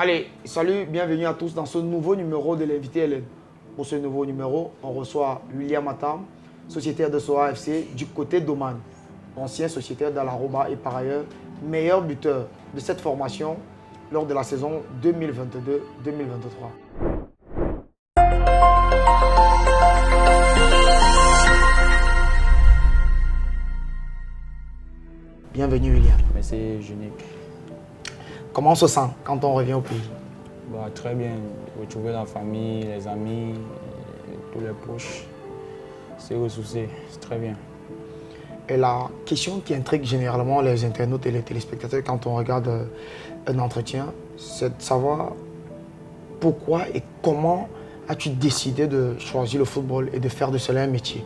Allez, salut, bienvenue à tous dans ce nouveau numéro de l'invité Hélène. Pour ce nouveau numéro, on reçoit William Atam, sociétaire de Soa FC du côté d'Oman, ancien sociétaire d'Al-Aroba et par ailleurs meilleur buteur de cette formation lors de la saison 2022-2023. Bienvenue William. Merci Unique. Comment on se sent quand on revient au pays? Bah, très bien, retrouver la famille, les amis, tous les proches, c'est ressourcer, c'est très bien. Et la question qui intrigue généralement les internautes et les téléspectateurs quand on regarde un entretien, c'est de savoir pourquoi et comment as-tu décidé de choisir le football et de faire de cela un métier?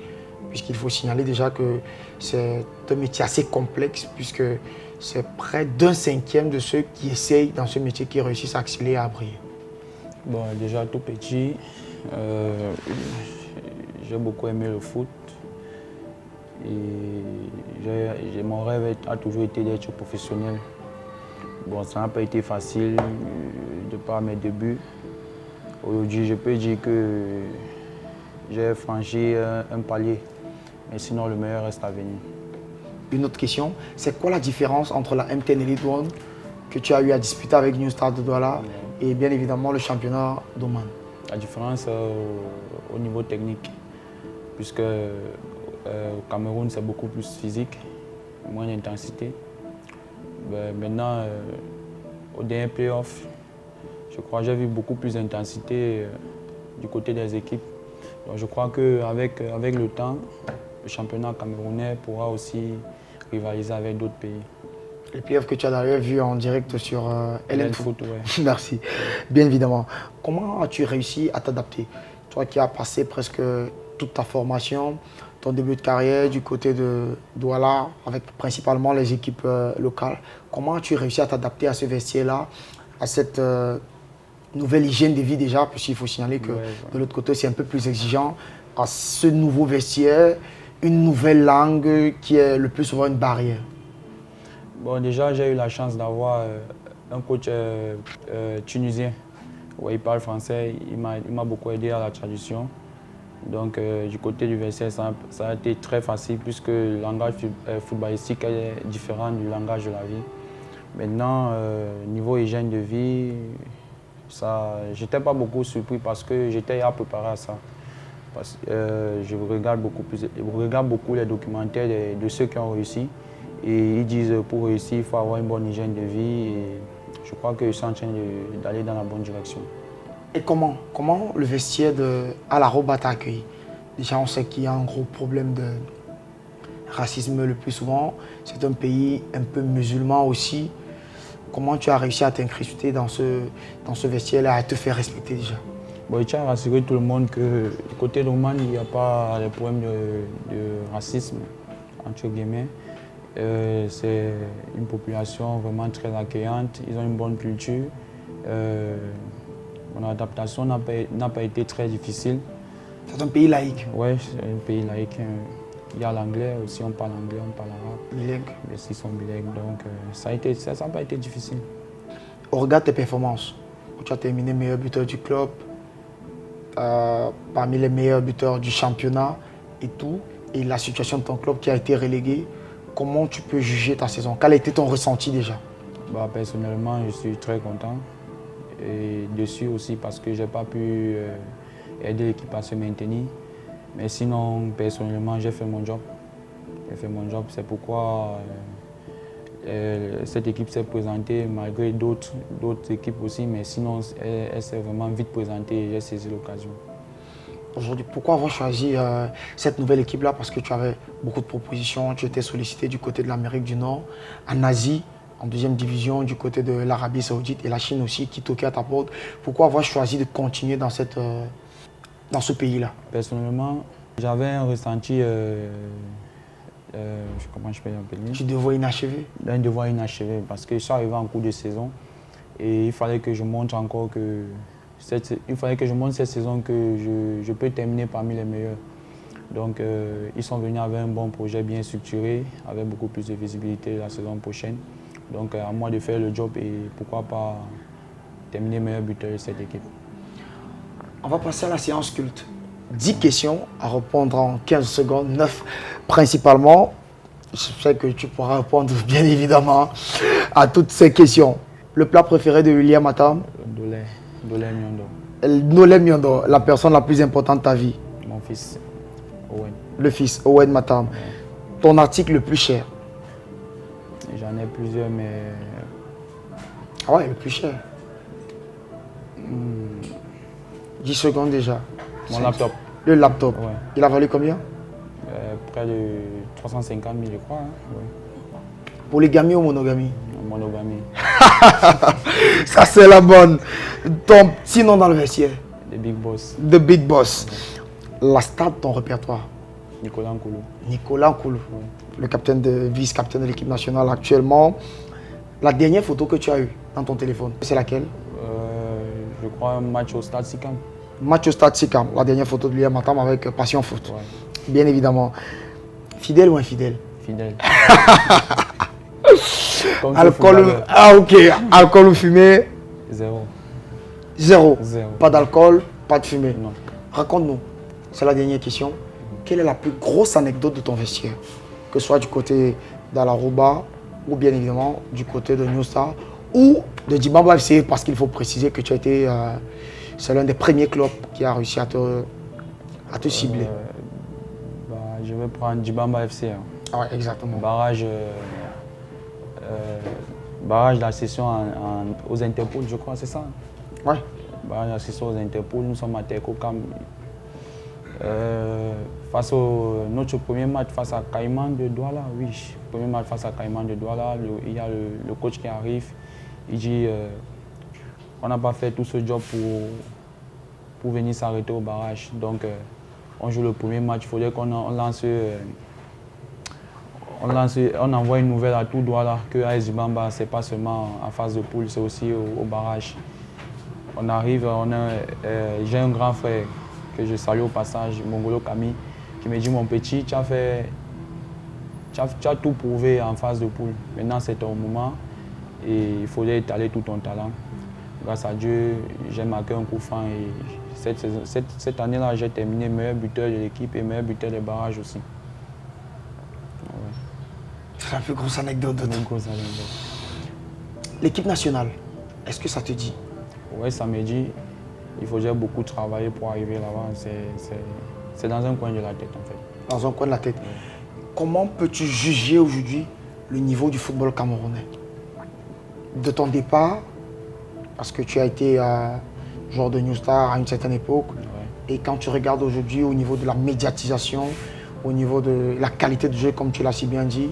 Puisqu'il faut signaler déjà que c'est un métier assez complexe, puisque c'est près d'un cinquième de ceux qui essayent dans ce métier qui réussissent à exceller et à briller. Bon, déjà tout petit, j'ai beaucoup aimé le foot. Et mon rêve a toujours été d'être professionnel. Bon, ça n'a pas été facile de par mes débuts. Aujourd'hui, je peux dire que j'ai franchi un palier. Mais sinon, le meilleur reste à venir. Une autre question, c'est quoi la différence entre la MTN Elite One que tu as eu à disputer avec New Stars de Douala et bien évidemment le championnat d'Oman? La différence au niveau technique, puisque au Cameroun, c'est beaucoup plus physique, moins d'intensité. Maintenant, au dernier playoff, je crois que j'ai vu beaucoup plus d'intensité du côté des équipes. Donc je crois qu'avec le temps, le championnat camerounais pourra aussi rivaliser avec d'autres pays. Les playoffs que tu as d'ailleurs vu en direct sur LN Foot. Ouais. Merci. Bien évidemment. Comment as-tu réussi à t'adapter? Toi qui as passé presque toute ta formation, ton début de carrière du côté de Douala, avec principalement les équipes locales, comment as-tu réussi à t'adapter à ce vestiaire-là, à cette nouvelle hygiène de vie déjà, puisqu'il faut signaler que de l'autre côté, c'est un peu plus exigeant, à ce nouveau vestiaire, une nouvelle langue qui est le plus souvent une barrière? Bon, déjà, j'ai eu la chance d'avoir un coach tunisien. Ouais, il parle français, il m'a beaucoup aidé à la traduction. Donc, du côté du vestiaire, ça a été très facile puisque le langage footballistique est différent du langage de la vie. Maintenant, niveau hygiène de vie, je n'étais pas beaucoup surpris parce que j'étais à préparer à ça. Je regarde beaucoup les documentaires de ceux qui ont réussi. Et ils disent que pour réussir, il faut avoir une bonne hygiène de vie. Et je crois que je suis en train d'aller dans la bonne direction. Et comment le vestiaire de Al-Aroba t'a accueilli? Déjà, on sait qu'il y a un gros problème de racisme le plus souvent. C'est un pays un peu musulman aussi. Comment tu as réussi à t'incruster dans ce vestiaire-là, à te faire respecter déjà? Bon, je tiens à rassurer tout le monde que du côté d'Oman, il n'y a pas de problème de racisme, entre guillemets. C'est une population vraiment très accueillante, ils ont une bonne culture. Mon adaptation n'a pas été très difficile. C'est un pays laïque? Oui, c'est un pays laïque. Il y a l'anglais aussi, on parle anglais, on parle arabe. Bilingue? Ils sont bilingues, donc ça n'a pas été difficile. Au regard de tes performances, tu as terminé meilleur buteur du club, parmi les meilleurs buteurs du championnat et tout, et la situation de ton club qui a été relégué, comment tu peux juger ta saison? Quel a été ton ressenti déjà? Personnellement, je suis très content et déçu aussi parce que je n'ai pas pu aider l'équipe à se maintenir. Mais sinon, personnellement, j'ai fait mon job. C'est pourquoi cette équipe s'est présentée malgré d'autres équipes aussi, mais sinon, elle s'est vraiment vite présentée et j'ai saisi l'occasion. Aujourd'hui, pourquoi avoir choisi cette nouvelle équipe-là? Parce que tu avais beaucoup de propositions, tu étais sollicité du côté de l'Amérique du Nord, en Asie, en deuxième division, du côté de l'Arabie Saoudite et la Chine aussi qui toquait à ta porte. Pourquoi avoir choisi de continuer dans ce pays-là? Personnellement, j'avais un ressenti, comment je peux l'appeler? Tu devoir inachevé? Un devoir inachevé parce que je suis arrivé en cours de saison et il fallait que je montre encore que cette saison que je peux terminer parmi les meilleurs. Donc ils sont venus avec un bon projet bien structuré, avec beaucoup plus de visibilité la saison prochaine. Donc à moi de faire le job et pourquoi pas terminé meilleur buteur de cette équipe. On va passer à la séance culte. 10 questions à répondre en 15 secondes, 9 principalement. Je sais que tu pourras répondre bien évidemment à toutes ces questions. Le plat préféré de William Matam? Dolé Nyondo. Nolem Nyondo, la personne la plus importante de ta vie? Mon fils, Owen. Le fils, Owen Matam. Ouais. Ton article le plus cher? J'en ai plusieurs, mais... Ah ouais, le plus cher. 10 secondes déjà. Mon laptop. Le laptop. Ouais. Il a valu combien? Près de 350 000, je crois. Hein. Ouais. Polygamie ou monogamie? Monogamie. Ça, c'est la bonne. Ton petit nom dans le vestiaire? The Big Boss. The Big Boss. La star de ton répertoire? Nicolas Nkoulou. Nicolas Nkoulou. Le capitaine vice-capitaine de l'équipe nationale actuellement. La dernière photo que tu as eue dans ton téléphone, c'est laquelle? Je crois un match au Stade Sikam. Match au Stade Sikam. La dernière photo de William Matam avec Passion Foot. Ouais. Bien évidemment. Fidèle ou infidèle? Fidèle. Alcool, ok. Alcool ou fumée? Zéro. Zéro. Zéro. Pas d'alcool, pas de fumée. Non. Raconte-nous, c'est la dernière question. Quelle est la plus grosse anecdote de ton vestiaire? Que ce soit du côté d'Alarouba ou bien évidemment du côté de New Star ou de Djibamba FC, parce qu'il faut préciser que tu as été, c'est l'un des premiers clubs qui a réussi à te cibler. Je vais prendre Djibamba FC. Hein. Ah ouais, exactement. Barrage d'accession aux Interpol, je crois, c'est ça? Ouais. Barrage d'accession aux Interpol, nous sommes à Tekokam. Face notre premier match face à Caïman de Douala, oui. Premier match face à Caïman de Douala, il y a le coach qui arrive, il dit on n'a pas fait tout ce job pour venir s'arrêter au barrage. Donc on joue le premier match, il faudrait qu'on on envoie une nouvelle à tout Douala que AS Djibamba, c'est pas seulement en phase de poule, c'est aussi au barrage. On arrive, j'ai un grand frère que je salue au passage, Mongolo Kami, qui me dit mon petit, tu as tout prouvé en phase de poule. Maintenant c'est ton moment et il faudrait étaler tout ton talent. Grâce à Dieu, j'ai marqué un coup franc et cette année-là, j'ai terminé meilleur buteur de l'équipe et meilleur buteur des barrages aussi. Ouais. C'est la plus grosse anecdote de tout. L'équipe nationale, est-ce que ça te dit? Oui, ça me dit. Il faudrait beaucoup travailler pour arriver là-bas. C'est dans un coin de la tête en fait. Dans un coin de la tête. Comment peux-tu juger aujourd'hui le niveau du football camerounais? De ton départ, parce que tu as été joueur de New Star à une certaine époque, et quand tu regardes aujourd'hui au niveau de la médiatisation, au niveau de la qualité de jeu, comme tu l'as si bien dit,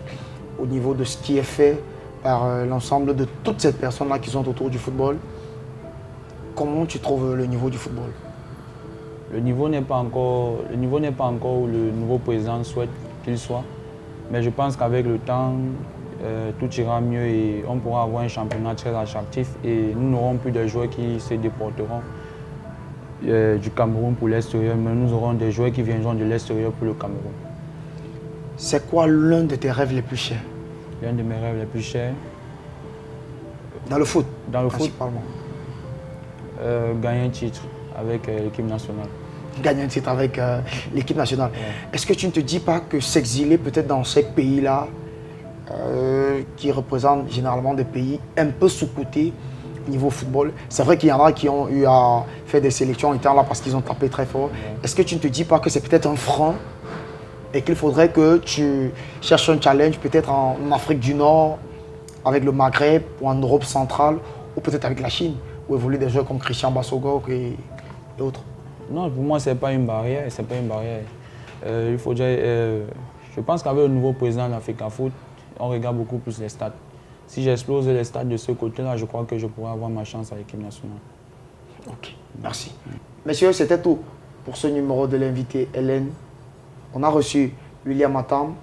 au niveau de ce qui est fait par l'ensemble de toutes ces personnes-là qui sont autour du football, comment tu trouves le niveau du football? Le niveau n'est pas encore où le nouveau président souhaite qu'il soit. Mais je pense qu'avec le temps, tout ira mieux et on pourra avoir un championnat très attractif et nous n'aurons plus de joueurs qui se déporteront du Cameroun pour l'extérieur, mais nous aurons des joueurs qui viendront de l'extérieur pour le Cameroun. C'est quoi l'un de tes rêves les plus chers? L'un de mes rêves les plus chers? Dans le foot? Dans le foot, principalement. Gagner un titre avec l'équipe nationale. Gagner un titre avec l'équipe nationale. Ouais. Est-ce que tu ne te dis pas que s'exiler peut-être dans ces pays-là, qui représentent généralement des pays un peu sous-cotés niveau football, c'est vrai qu'il y en a qui ont eu à faire des sélections internes là parce qu'ils ont tapé très fort. Ouais. Est-ce que tu ne te dis pas que c'est peut-être un frein et qu'il faudrait que tu cherches un challenge peut-être en Afrique du Nord, avec le Maghreb ou en Europe centrale ou peut-être avec la Chine, où évoluent des joueurs comme Christian Bassogog et autres? Non, pour moi, ce n'est pas une barrière. C'est pas une barrière. Il faudrait, je pense qu'avec le nouveau président de l'Africa Foot, on regarde beaucoup plus les stats. Si j'explose les stats de ce côté-là, je crois que je pourrais avoir ma chance à l'équipe nationale. Ok, merci. Messieurs, c'était tout pour ce numéro de l'invité Hélène. On a reçu William Matam,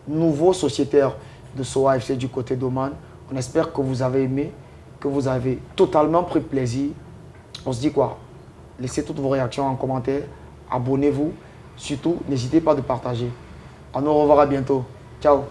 nouveau sociétaire de SOA FC du côté d'Oman. On espère que vous avez aimé, que vous avez totalement pris plaisir. On se dit quoi? Laissez toutes vos réactions en commentaire, abonnez-vous. Surtout, n'hésitez pas de partager. On nous reverra bientôt. Ciao.